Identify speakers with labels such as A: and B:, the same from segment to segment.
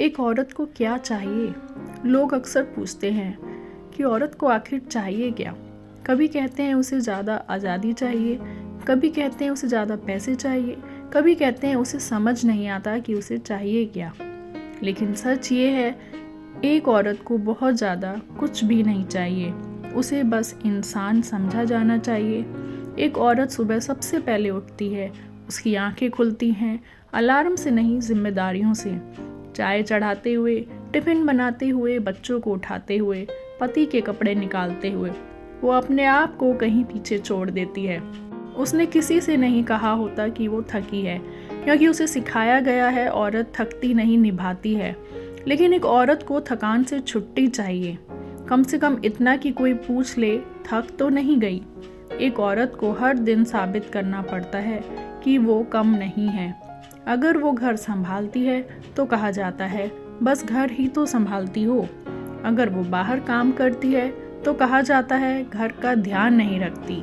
A: एक औरत को क्या चाहिए? लोग अक्सर पूछते हैं कि औरत को आखिर चाहिए क्या। कभी कहते हैं उसे ज़्यादा आज़ादी चाहिए, कभी कहते हैं उसे ज़्यादा पैसे चाहिए, कभी कहते हैं उसे समझ नहीं आता कि उसे चाहिए क्या। लेकिन सच ये है, एक औरत को बहुत ज़्यादा कुछ भी नहीं चाहिए। उसे बस इंसान समझा जाना चाहिए। एक औरत सुबह सबसे पहले उठती है, उसकी आंखें खुलती हैं अलार्म से नहीं, जिम्मेदारियों से। चाय चढ़ाते हुए, टिफ़िन बनाते हुए, बच्चों को उठाते हुए, पति के कपड़े निकालते हुए वो अपने आप को कहीं पीछे छोड़ देती है। उसने किसी से नहीं कहा होता कि वो थकी है, क्योंकि उसे सिखाया गया है औरत थकती नहीं, निभाती है। लेकिन एक औरत को थकान से छुट्टी चाहिए, कम से कम इतना कि कोई पूछ ले थक तो नहीं गई। एक औरत को हर दिन साबित करना पड़ता है कि वो कम नहीं है। अगर वो घर संभालती है तो कहा जाता है बस घर ही तो संभालती हो। अगर वो बाहर काम करती है तो कहा जाता है घर का ध्यान नहीं रखती।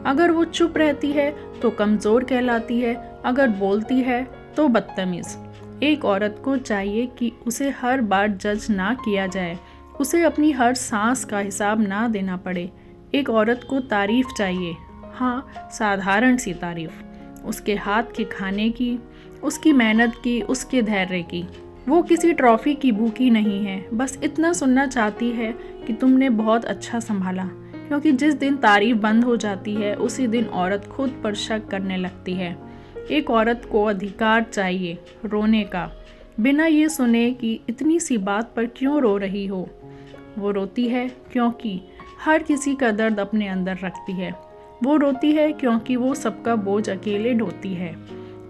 A: अगर वो चुप रहती है तो कमज़ोर कहलाती है, अगर बोलती है तो बदतमीज़। एक औरत को चाहिए कि उसे हर बार जज ना किया जाए, उसे अपनी हर सांस का हिसाब ना देना पड़े। एक औरत को तारीफ़ चाहिए, हाँ, साधारण सी तारीफ़, उसके हाथ के खाने की, उसकी मेहनत की, उसके धैर्य की। वो किसी ट्रॉफ़ी की भूखी नहीं है, बस इतना सुनना चाहती है कि तुमने बहुत अच्छा संभाला। क्योंकि जिस दिन तारीफ़ बंद हो जाती है उसी दिन औरत खुद पर शक करने लगती है। एक औरत को अधिकार चाहिए रोने का, बिना ये सुने कि इतनी सी बात पर क्यों रो रही हो। वो रोती है क्योंकि हर किसी का दर्द अपने अंदर रखती है। वो रोती है क्योंकि वो सबका बोझ अकेले ढोती है।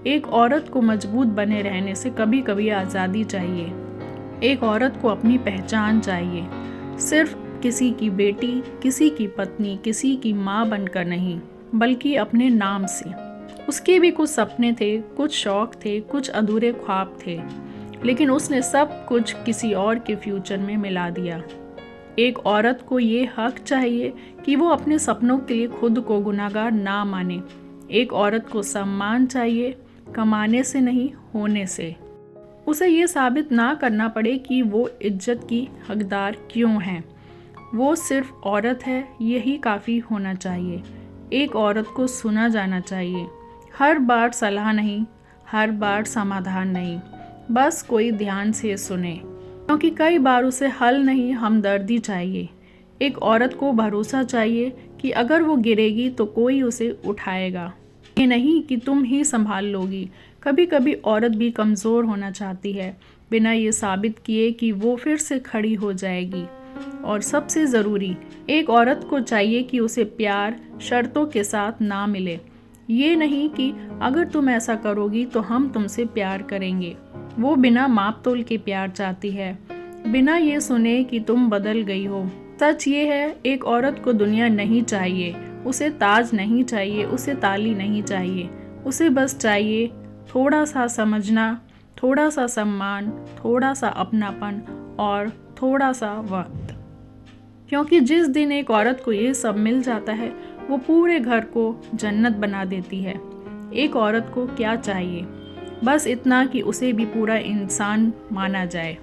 A: एक औरत को मजबूत बने रहने से कभी कभी आज़ादी चाहिए। एक औरत को अपनी पहचान चाहिए, सिर्फ किसी की बेटी, किसी की पत्नी, किसी की माँ बनकर नहीं, बल्कि अपने नाम से। उसके भी कुछ सपने थे, कुछ शौक थे, कुछ अधूरे ख्वाब थे, लेकिन उसने सब कुछ किसी और के फ्यूचर में मिला दिया। एक औरत को ये हक चाहिए कि वो अपने सपनों के लिए खुद को गुनाहगार ना माने। एक औरत को सम्मान चाहिए, कमाने से नहीं, होने से। उसे ये साबित ना करना पड़े कि वो इज्जत की हकदार क्यों है। वो सिर्फ औरत है, यही काफ़ी होना चाहिए। एक औरत को सुना जाना चाहिए, हर बार सलाह नहीं, हर बार समाधान नहीं, बस कोई ध्यान से सुने। क्योंकि कई बार उसे हल नहीं, हमदर्दी चाहिए। एक औरत को भरोसा चाहिए कि अगर वो गिरेगी तो कोई उसे उठाएगा, ये नहीं कि तुम ही संभाल लोगी। कभी कभी औरत भी कमज़ोर होना चाहती है, बिना ये साबित किए कि वो फिर से खड़ी हो जाएगी। और सबसे ज़रूरी, एक औरत को चाहिए कि उसे प्यार शर्तों के साथ ना मिले। ये नहीं कि अगर तुम ऐसा करोगी तो हम तुमसे प्यार करेंगे। वो बिना माप तोल के प्यार चाहती है, बिना ये सुने कि तुम बदल गई हो। सच ये है, एक औरत को दुनिया नहीं चाहिए, उसे ताज नहीं चाहिए, उसे ताली नहीं चाहिए। उसे बस चाहिए थोड़ा सा समझना, थोड़ा सा सम्मान, थोड़ा सा अपनापन और थोड़ा सा वक्त। क्योंकि जिस दिन एक औरत को ये सब मिल जाता है वो पूरे घर को जन्नत बना देती है। एक औरत को क्या चाहिए? बस इतना कि उसे भी पूरा इंसान माना जाए।